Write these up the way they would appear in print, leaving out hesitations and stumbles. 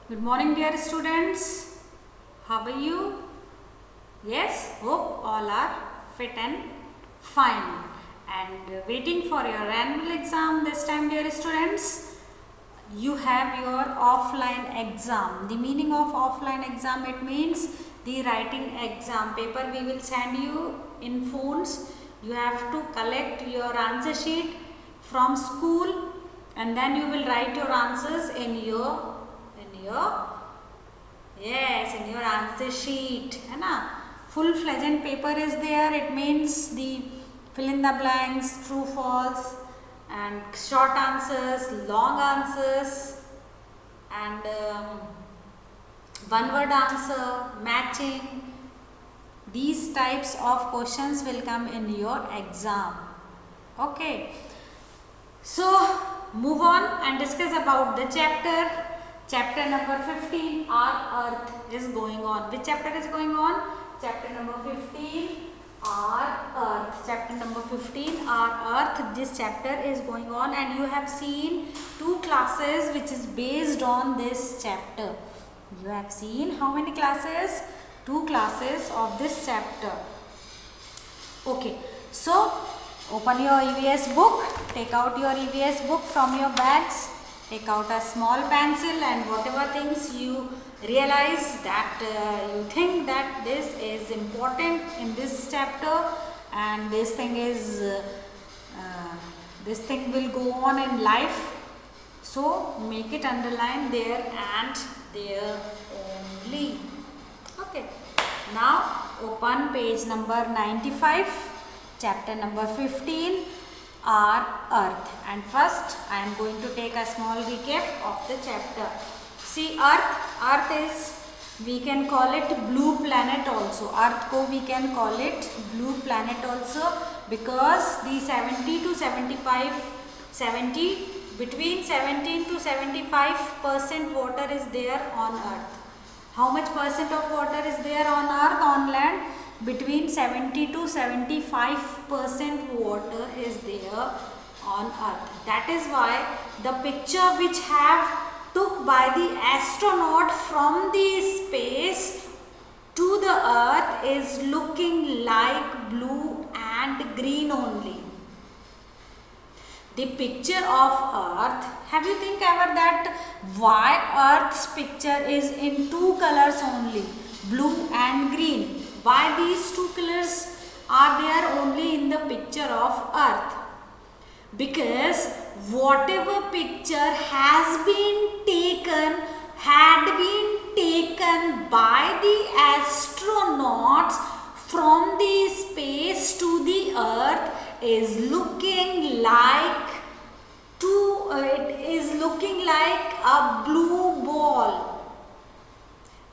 Good morning, dear students. How are you? Yes, hope all are fit and fine. And waiting for your annual exam this time, dear students. You have your offline exam. The meaning of offline exam, it means the writing exam paper we will send you in phones. You have to collect your answer sheet from school and then you will write your answers in your yes, in your answer sheet, है ना? Full-fledged paper is there. It means the fill in the blanks, true, false, and short answers, long answers, and one-word answer, matching. These types of questions will come in your exam. Okay. So move on and discuss about the chapter. Chapter number 15, our earth is going on. Which chapter is going on? Chapter number 15, our earth. Chapter number 15, our earth. This chapter is going on and you have seen two classes which is based on this chapter. You have seen how many classes? Two classes of this chapter. Okay. So open your EVS book. Take out your EVS book from your bags. Take out a small pencil and whatever things you realize that you think that this is important in this chapter and this thing is this thing will go on in life. So make it underline there and there only. Okay. Now open page number 95, chapter number 15. Our earth, and first I am going to take a small recap of the chapter. See, earth is, we can call it blue planet also. Earth ko we can call it blue planet also because the 70 to 75 between 17 to 75% water is there on earth. How much percent of water is there on earth, on land? Between 70 to 75% water is there on earth. That is why the picture which have took by the astronaut from the space to the earth is looking like blue and green only. The picture of earth, have you think ever that why earth's picture is in two colors only, blue and green? Why these two colors are there only in the picture of earth? Because whatever picture had been taken by the astronauts from the space to the earth is looking like a blue ball.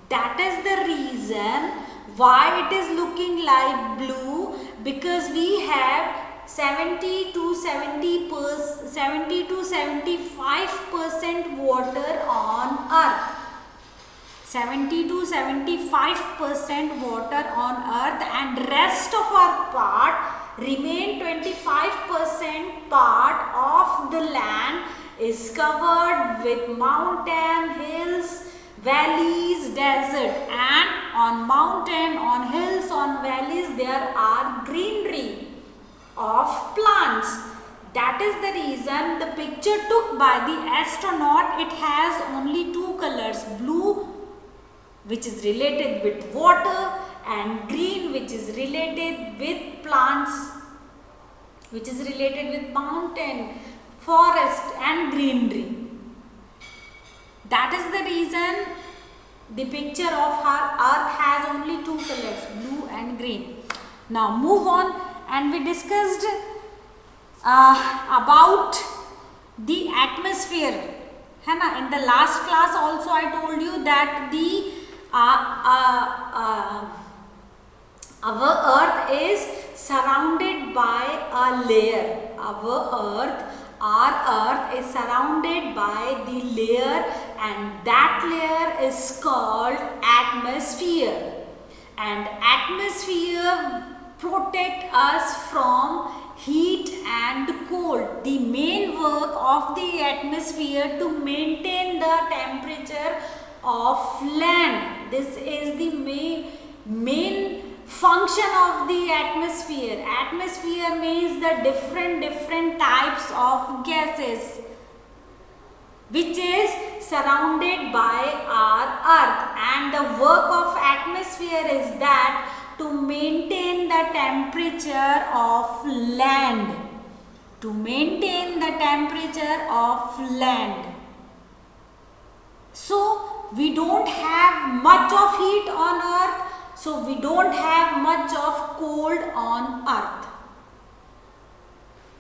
That is the reason why it is looking like blue, because we have 70 to 75% water on earth. 70 to 75% water on earth and rest of our part remain 25% part of the land is covered with mountain, hills, valleys, desert, and on mountain, on hills, on valleys there are greenery of plants. That is the reason the picture took by the astronaut, it has only two colors, blue which is related with water and green which is related with plants, which is related with mountain, forest and greenery. That is the reason the picture of our earth has only two colors, blue and green. Now move on, and we discussed about the atmosphere. है ना? In the last class also I told you that the our earth is surrounded by a layer. Our earth is surrounded by the layer, and that layer is called atmosphere. And atmosphere protect us from heat and cold. The main work of the atmosphere to maintain the temperature of land. This is the main function of the atmosphere. Atmosphere means the different types of gases which is surrounded by our earth, and the work of atmosphere is that to maintain the temperature of land. To maintain the temperature of land. So we don't have much of heat on earth, so we don't have much of cold on earth.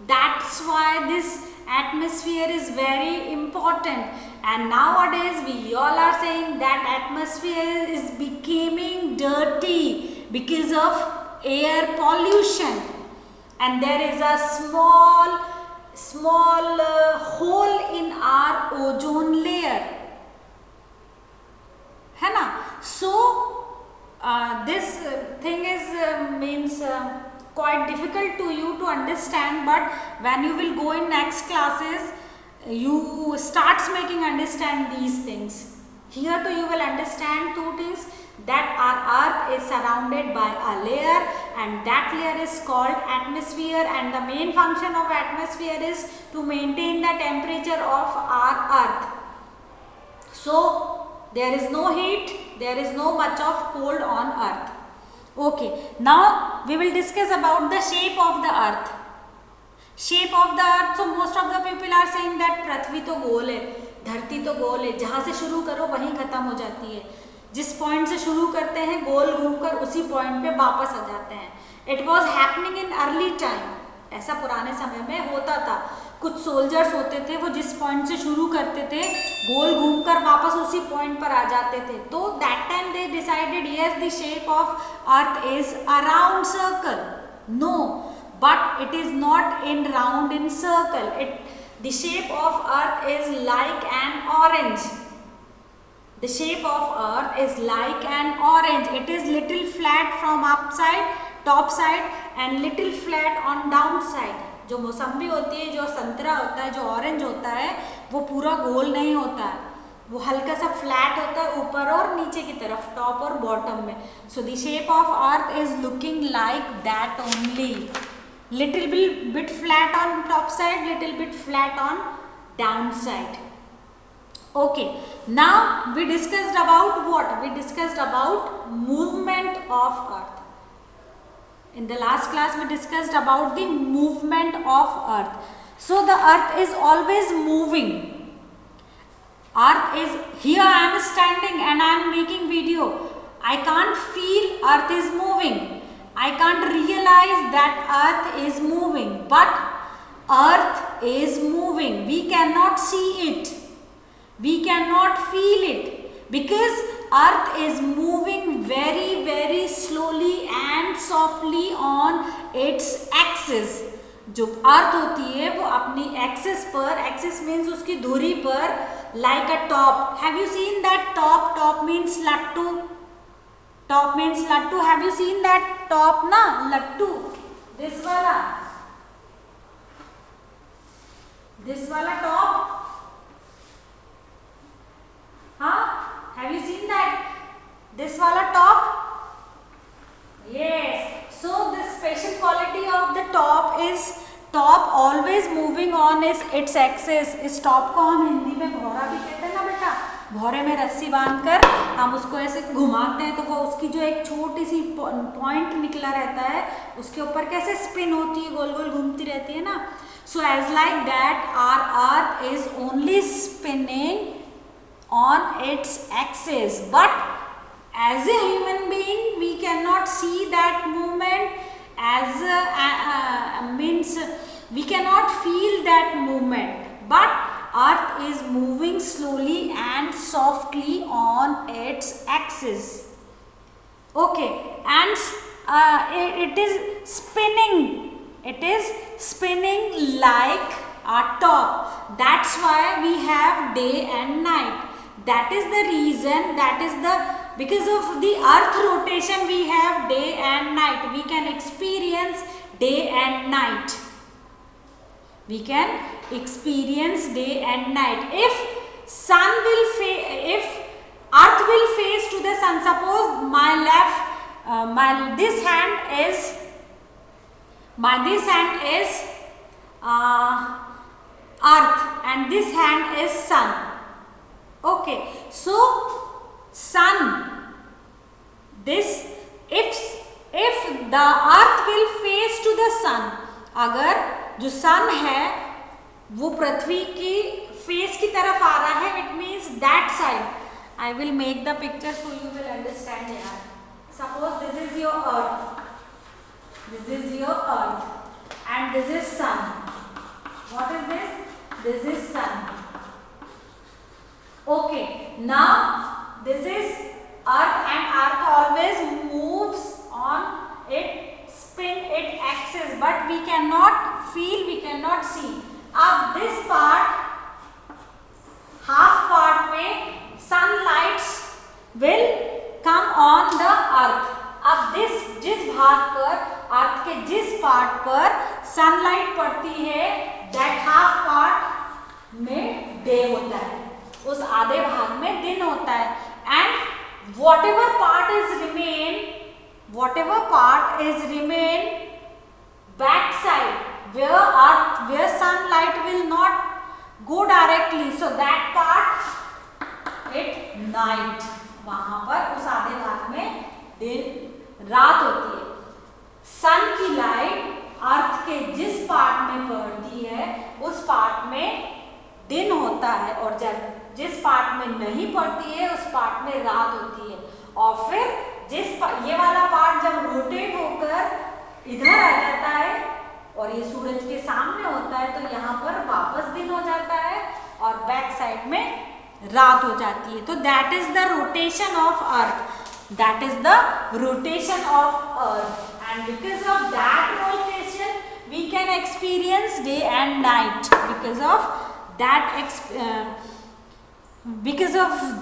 That's why this atmosphere is very important, and nowadays we all are saying that atmosphere is becoming dirty because of air pollution, and there is a small hole in our ozone layer, है ना? So this thing is means quite difficult to you to understand, but when you will go in next classes, you starts making understand these things. Here too you will understand two things, that our earth is surrounded by a layer, and that layer is called atmosphere, and the main function of atmosphere is to maintain the temperature of our earth. So there is no heat, there is no much of cold on earth. Okay, now we will discuss about the shape of the earth. Shape of the earth, so most of the people are saying that पृथ्वी तो गोल है, धरती तो गोल है, जहाँ से शुरू करो वहीं खत्म हो जाती है, जिस पॉइंट से शुरू करते हैं गोल घूमकर उसी पॉइंट पे वापस आ जाते हैं. It was happening in early time, ऐसा पुराने समय में होता था. कुछ सोल्जर्स होते थे, वो जिस पॉइंट से शुरू करते थे गोल घूमकर वापस उसी पॉइंट पर आ जाते थे. तो that time they decided yes the shape of earth is a round circle. No, but it is not in round in circle. The shape of earth is like an orange. The shape of earth is like an orange. It is little flat from upside, top side, and little flat on down side. जो मौसम्बी होती है, जो संतरा होता है, जो orange होता है, वो पूरा गोल नहीं होता है, वो हल्का सा फ्लैट होता है ऊपर और नीचे की तरफ, टॉप और बॉटम में. So the shape of earth is looking like that only. Little bit flat on top side, little bit flat on down side. Okay, now we discussed about what? We discussed about movement of earth. In the last class we discussed about the movement of earth. So the earth is always moving. Earth is, here I am standing and I am making video. I can't feel earth is moving. I can't realize that earth is moving, but earth is moving. We cannot see it. We cannot feel it because earth is moving very slowly and softly on its axis. जो अर्थ होती है वो अपनी axis पर, axis means उसकी धुरी पर, like a top. Have you seen that top? Top means lattu. Top means lattu. Have you seen that top na? Lattu. This wala top. Have you seen that? This wala top? Yes. So the special quality of the top is top always moving on its axis. इस top को हम हिंदी में भौरा भी कहते हैं ना बेटा. भौरे में रस्सी बांधकर हम उसको ऐसे घुमाते हैं तो वो उसकी जो एक छोटी सी पॉइंट निकला रहता है उसके ऊपर कैसे स्पिन होती है, गोल गोल घूमती रहती है ना. So as like that our earth is only spinning on its axis, but as a human being we cannot see that movement, as means we cannot feel that movement, but earth is moving slowly and softly on its axis. Okay, and it is spinning like a top. That's why we have day and night. That is the reason, because of the earth rotation we have day and night. We can experience day and night. We can experience day and night. If this hand is earth and this hand is sun. Okay, so sun, this if the earth will face to the sun, अगर जो sun है वो पृथ्वी की face की तरफ आ रहा है, it means that side. I will make the picture so you will understand here. Suppose this is your earth, and this is sun. What is this? This is sun. Okay, now this is earth and earth always moves on its spin, its axis, but we cannot feel, we cannot see. अब this part, half part में sunlight will come on the earth. अब जिस भाग पर, अर्थ के जिस part पर sunlight पड़ती है, that half part में डे होता है, उस आधे भाग में दिन होता है. And whatever part is remain backside, where sunlight will not go directly, so that part it night. वहां पर उस आधे भाग में दिन रात होती है. सन की लाइट अर्थ के जिस पार्ट में पड़ती है उस पार्ट में दिन होता है, और जब जिस पार्ट में नहीं पड़ती है उस पार्ट में रात होती है. और फिर ये वाला पार्ट जब रोटेट होकर इधर आ जाता है और ये सूरज के सामने होता है तो यहाँ पर वापस दिन हो जाता है और बैक साइड में रात हो जाती है. तो that is the rotation of earth. That is the rotation of earth, and because of that rotation we can experience day and night. Because of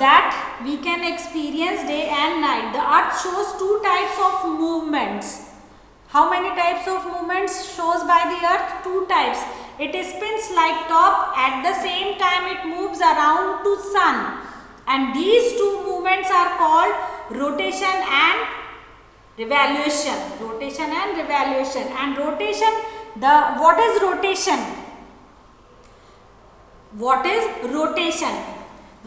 that we can experience day and night. The earth shows two types of movements. How many types of movements shows by the earth? Two types. It spins like top, at the same time it moves around to sun, and these two movements are called rotation and revolution. And rotation, what is rotation?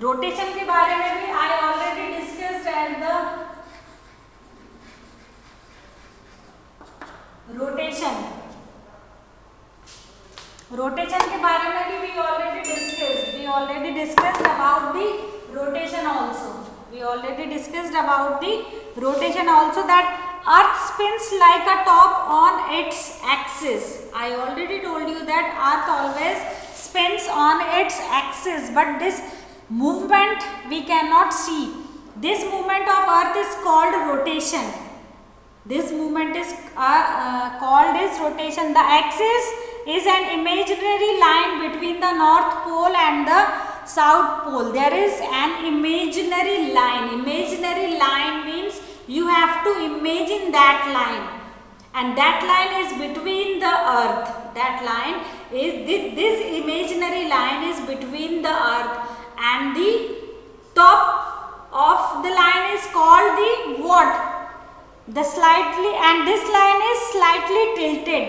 Rotation के बारे में भी I already discussed at the rotation के बारे में भी we already discussed about the rotation also. That earth spins like a top on its axis. I already told you that earth always spins on its axis, but this movement we cannot see. This movement of earth is called rotation. Called rotation. The axis is an imaginary line between the North Pole and the South Pole. There is an imaginary line. Imaginary line means you have to imagine that line, and that line is between the earth. This imaginary line is between the earth, and the top of the line is called the what? This line is slightly tilted,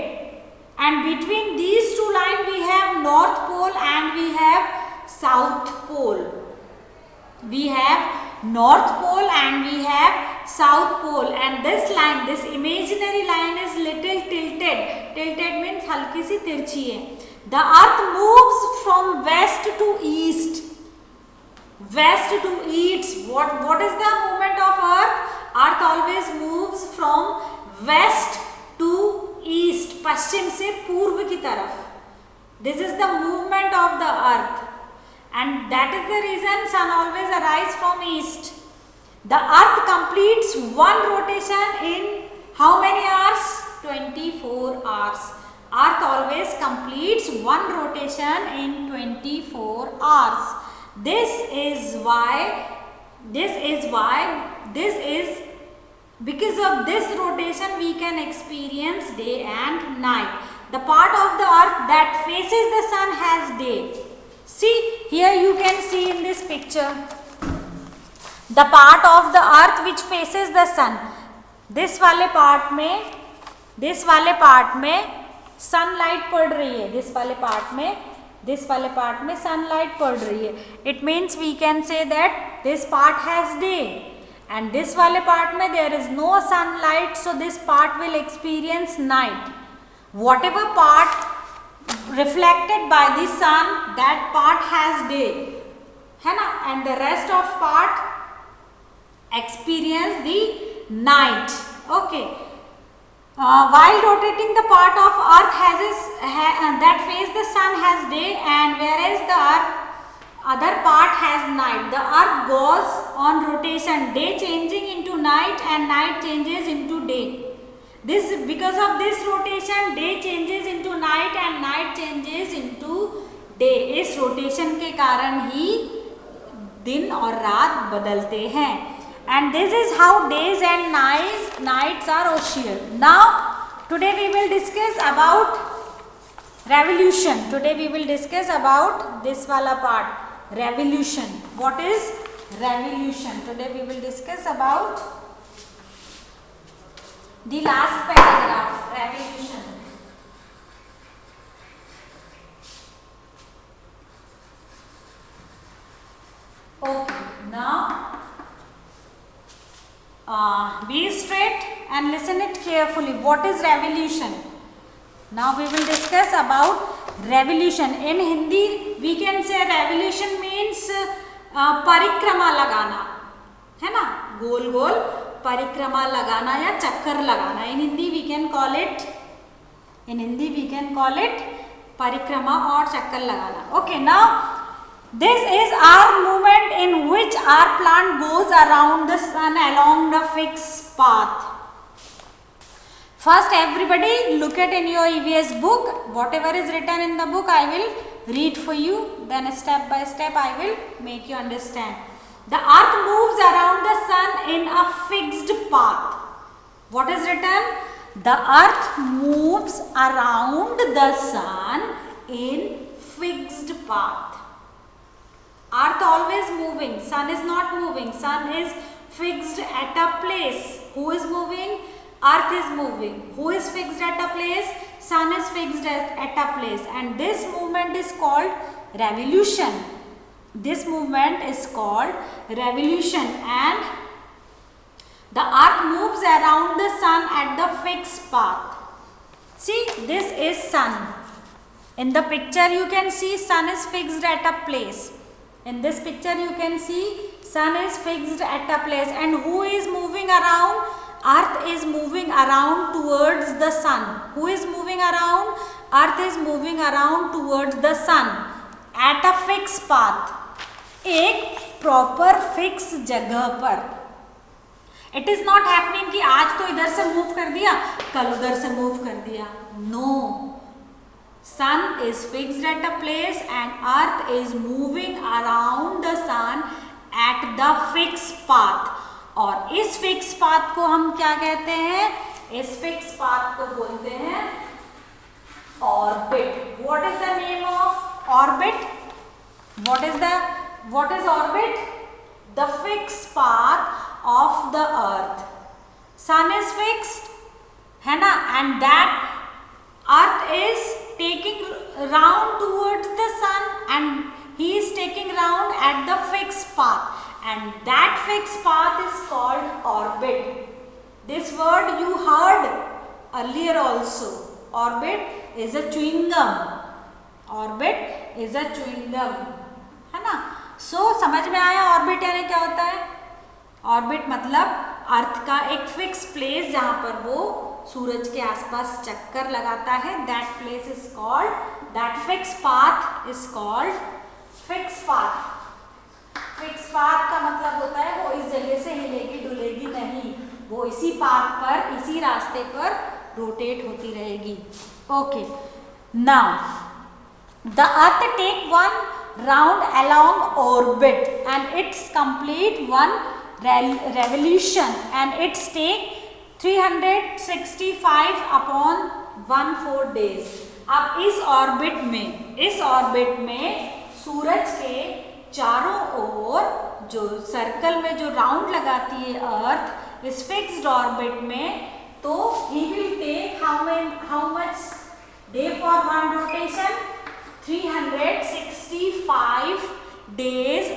and between these two lines we have North Pole and we have South Pole. We have North Pole and we have South Pole, and this imaginary line is little tilted. Tilted means हल्की सी तिरछी है. The earth moves from west to east. What is the movement of earth? Earth always moves from west to east. पश्चिम से पूर्व की तरफ. This is the movement of the earth. And that is the reason sun always arises from east. The earth completes one rotation in how many hours? 24 hours. Earth always completes one rotation in 24 hours. Because of this rotation we can experience day and night. The part of the earth that faces the sun has day. See, here you can see in this picture the part of the earth which faces the sun. This वाले part में sunlight पड़ रही है, this वाले part में sunlight पड़ रही है. It means we can say that this part has day, and this वाले पार्ट में there is no sunlight, so this part will experience night. Whatever part reflected by the sun, that part has day, है ना, and the rest of part experience the night. Okay. While rotating, the part of earth that face the sun has day, and whereas the other part has night. The earth goes on rotation, day changing into night and night changes into day. Because of this rotation, day changes into night and night changes into day. इस rotation के कारण ही दिन और रात बदलते हैं. And this is how days and nights are oscillate. Now today we will discuss about revolution. Today we will discuss about this wala part, revolution. What is revolution? Today we will discuss about the last paragraph, revolution. Okay, now be straight and listen it carefully. What is revolution? Now we will discuss about revolution. In Hindi we can say revolution means परिक्रमा लगाना, है ना, गोल गोल परिक्रमा लगाना या चक्कर लगाना. In Hindi we can call it परिक्रमा और चक्कर लगाना. Okay, now this is our movement in which our plant goes around the sun along the fixed path. First, everybody look at in your EVS book. Whatever is written in the book, I will read for you. Then step by step, I will make you understand. The earth moves around the sun in a fixed path. What is written? The earth moves around the sun in fixed path. Earth always moving, sun is not moving, sun is fixed at a place. Who is moving? Earth is moving. Who is fixed at a place? Sun is fixed at a place. And this movement is called revolution. This movement is called revolution, and the earth moves around the sun at the fixed path. See, this is sun. In the picture you can see sun is fixed at a place. In this picture you can see sun is fixed at a place, and who is moving around? Earth is moving around towards the sun. Who is moving around? Earth is moving around towards the sun at a fixed path. एक proper fix जगह पर. It is not happening कि आज तो इधर से move कर दिया, कल उधर से मूव कर दिया. No, sun is fixed at a place and earth is moving around the sun at the fixed path. और इस फिक्स पाथ को हम क्या कहते हैं? इस फिक्स पाथ को बोलते हैं orbit. What is the name of orbit? What is orbit? The fixed path of the earth. Sun is fixed, है ना, and that earth is taking round towards the sun, and he is taking round at the fixed path, and that fixed path is called orbit. This word you heard earlier also. Orbit is a chewing gum. Orbit is a chewing gum, है ना. सो समझ में आया orbit यानी क्या होता है? Orbit मतलब अर्थ का एक फिक्स प्लेस जहां पर वो सूरज के आसपास चक्कर लगाता है. That place is called, that fix path is called fix path. Fix path का मतलब होता है वो इस जगह से हिलेगी डुलेगी नहीं, वो इसी पाथ पर, इसी रास्ते पर रोटेट होती रहेगी. Okay, now the earth take one round along orbit and its complete one revolution, and its take 365 upon 14 days. अब इस ऑर्बिट में सूरज के चारों ओर जो सर्कल में जो राउंड लगाती है अर्थ, इस फिक्स्ड ऑर्बिट में, तो he will take how much day for one rotation? 365 days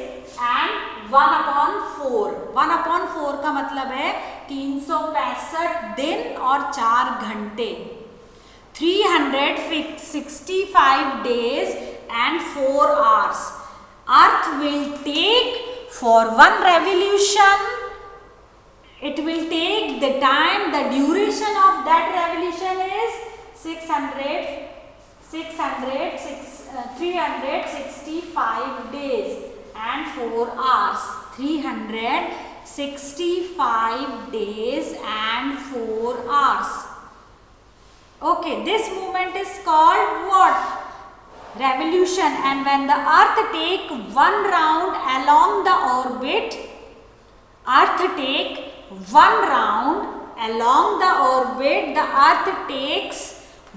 and 1/4. 1/4 का मतलब है 365 दिन और 4 घंटे. 365 days and 4 hours. Earth will take for one revolution. It will take the time, the duration of that revolution is 365 days and 4 hours. 365 days and 4 hours. Okay, this movement is called what? Revolution. And when the earth take one round along the orbit, earth take one round along the orbit, the earth takes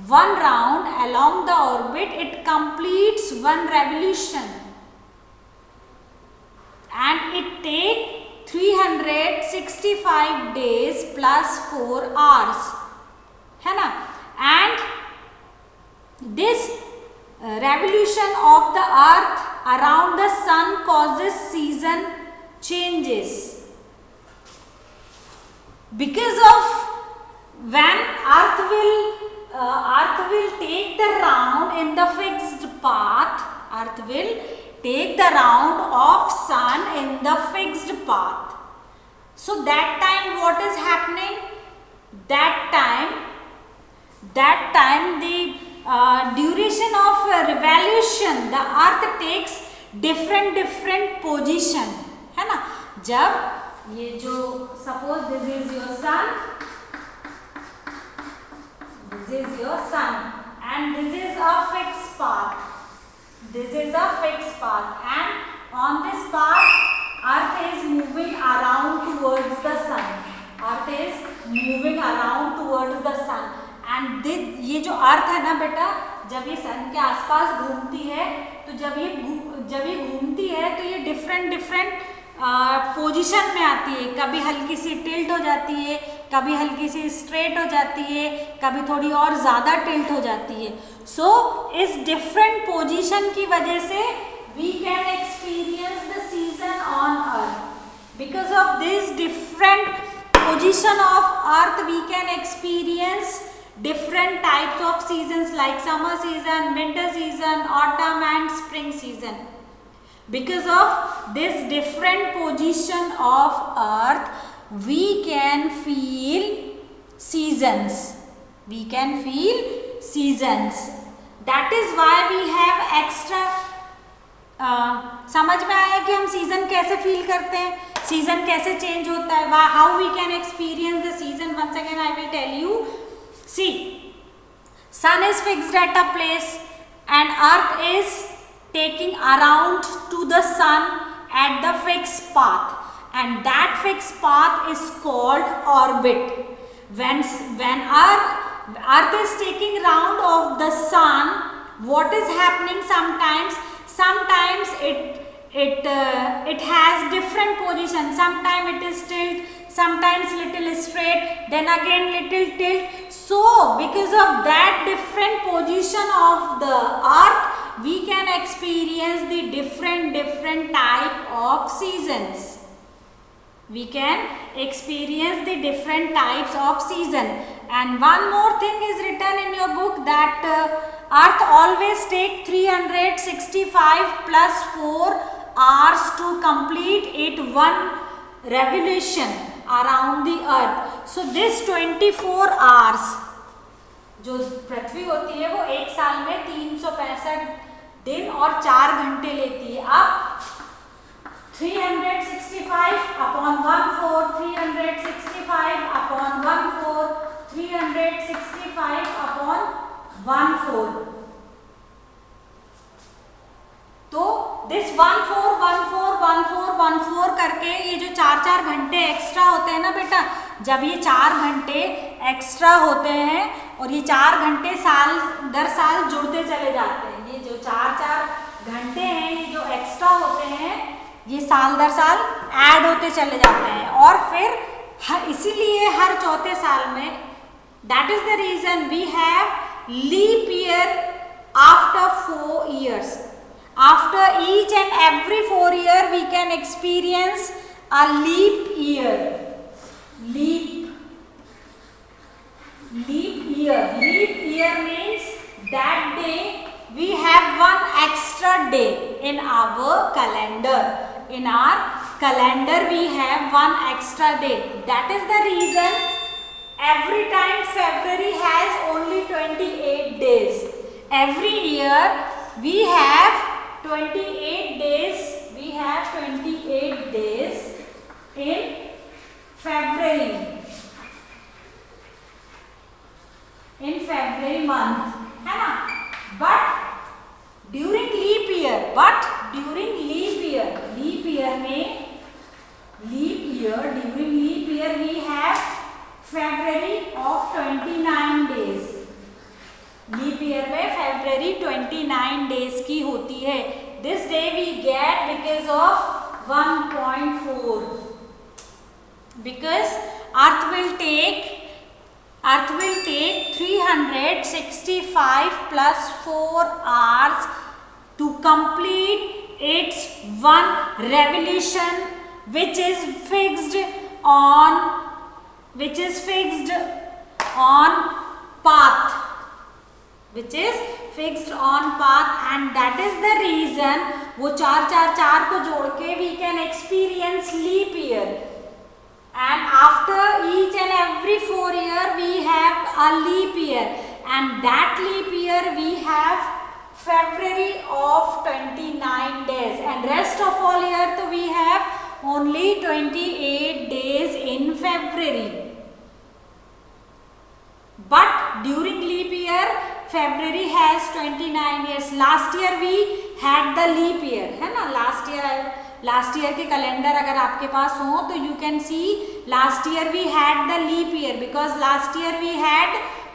one round along the orbit, it completes one revolution and it take 365 days plus 4 hours, है ना. And this revolution of the earth around the sun causes season changes. Because of when earth will take the round in the fixed path, earth will take the round of sun in the fixed path. So that time what is happening? That time the duration of revolution, the earth takes different position, है ना. जब ये जो suppose this is your sun and this is a fixed path, and on this path earth is moving around towards the sun, and ये जो अर्थ है ना बेटा, जब ये सन के आसपास घूमती है, तो जब ये घूमती है तो ये डिफरेंट पोजीशन में आती है. कभी हल्की सी टिल्ट हो जाती है, कभी हल्की सी स्ट्रेट हो जाती है, कभी थोड़ी और ज़्यादा टिल्ट हो जाती है. सो इस डिफरेंट पोजीशन की वजह से we can experience the season on earth. Because of this different position of earth we can experience different types of seasons like summer season, winter season, autumn and spring season. Because of this different position of earth, we can feel seasons. That is why we have extra. समझ में आया कि हम season कैसे feel करते हैं, season कैसे change होता है, how we can experience the season. Once again I will tell you. See, sun is fixed at a place and earth is taking around to the sun at the fixed path, and that fixed path is called orbit. When earth is taking round of the sun, what is happening? Sometimes it has different position. Sometimes it is tilt, sometimes little straight, then again little tilt. So because of that different position of the earth, we can experience the different type of seasons. We can experience the different types of season. And one more thing is written in your book, that earth always take 365 plus 4 hours to complete it one revolution around the earth. So this 24 hours जो पृथ्वी होती है वो एक साल में 365 दिन और 4 घंटे लेती है. अब 365 upon 1/4, 365 upon 1/4, 365 upon 1/4. तो दिस 1/4 करके ये जो 4 घंटे एक्स्ट्रा होते हैं ना बेटा, जब ये 4 घंटे एक्स्ट्रा होते हैं और ये 4 घंटे साल दर साल जुड़ते चले जाते हैं, ये जो 4 घंटे हैं ये जो एक्स्ट्रा होते हैं ये साल दर साल ऐड होते चले जाते हैं, और फिर इसीलिए हर चौथे साल में, that is the reason we have leap year after 4 years. After each and every 4 years we can experience a leap year. Leap year. Leap year means that day we have one extra day in our calendar. In our calendar we have one extra day. That is the reason every time February has only 28 days. Every year we have 28 days. We have 28 days in February. In February month, है ना? But during leap year में during leap year we have February of 29 days. Leap year में February 29 days की होती है. This day we get because of 1.4. Because Earth will take 365 plus 4 hours to complete its one revolution, which is fixed on path. And that is the reason वो 4 को जोड़ के we can experience leap year. And after each and every 4 years we have a leap year, and that leap year we have February of 29 days, and rest of all year तो we have only 28 days in February. But during leap year February has 29 years. Last year we had the leap year, है ना? Last year के calendar अगर आपके पास हो तो you can see last year we had the leap year, because last year we had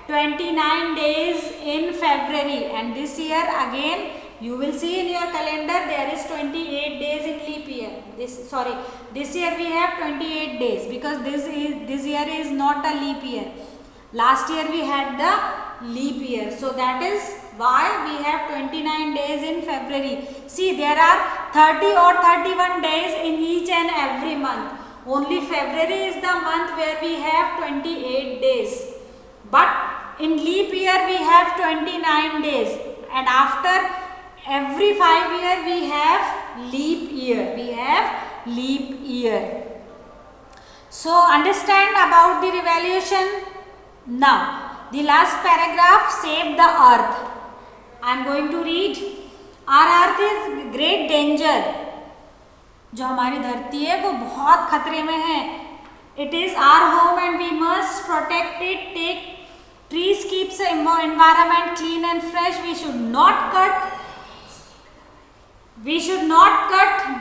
29 days in February, and this year again you will see in your calendar there is 28 days in leap year. This year we have 28 days because this year is not a leap year. Last year we had the leap year, so that is why we have 29 days in February. See, there are 30 or 31 days in each and every month. Only February is the month where we have 28 days. But in leap year we have 29 days, and after every 5 years we have leap year. So understand about the revolution. Now the last paragraph, save the earth. I am going to read. Our earth is great danger. जो हमारी धरती है वो बहुत खतरे में है. It is our home and we must protect it. Take trees, keeps the environment clean and fresh. We should not cut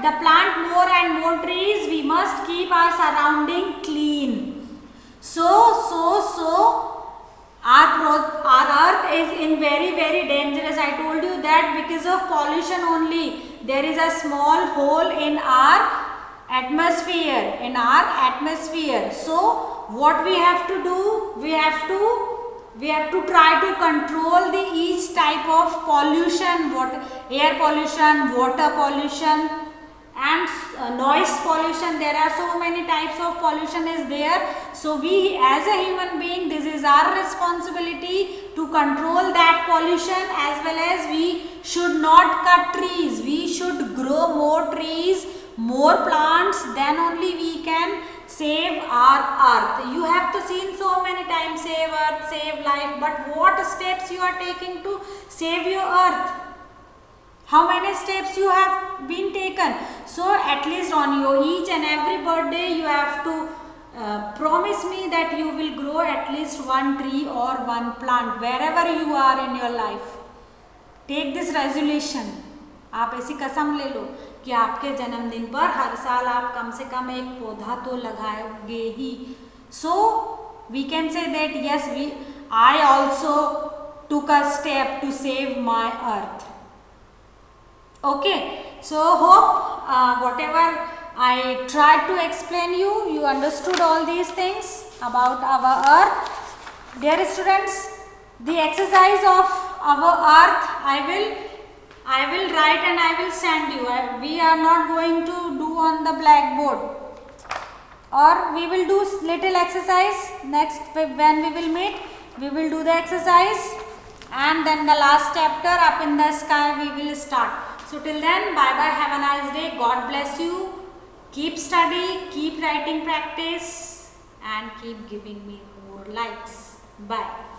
the plant more and more trees. We must keep our surrounding clean. So our earth is in very dangerous. I told you that because of pollution only there is a small hole in our atmosphere. So what we have to do, we have to try to control the each type of pollution, air pollution, water pollution and noise pollution. There are so many types of pollution is there. So we as a human being, this is our responsibility to control that pollution, as well as we should not cut trees. We should grow more trees, more plants, then only we can save our earth. You have to seen so many times save earth, save life, but what steps you are taking to save your earth? How many steps you have been taken? So at least on your each and every birthday you have to promise me that you will grow at least one tree or one plant wherever you are in your life. Take this resolution. आप ऐसी कसम ले लो कि आपके जन्मदिन पर हर साल आप कम से कम एक पौधा तो लगाओगे ही. So we can say that yes, I also took a step to save my earth. Okay, so hope whatever I tried to explain you. You understood all these things about our earth. Dear students, the exercise of our earth I will write and I will send you. We are not going to do on the blackboard, or we will do little exercise next when we will meet. We will do the exercise, and then the last chapter up in the sky we will start. So till then, bye bye, have a nice day, God bless you, keep study, keep writing practice, and keep giving me more likes. Bye.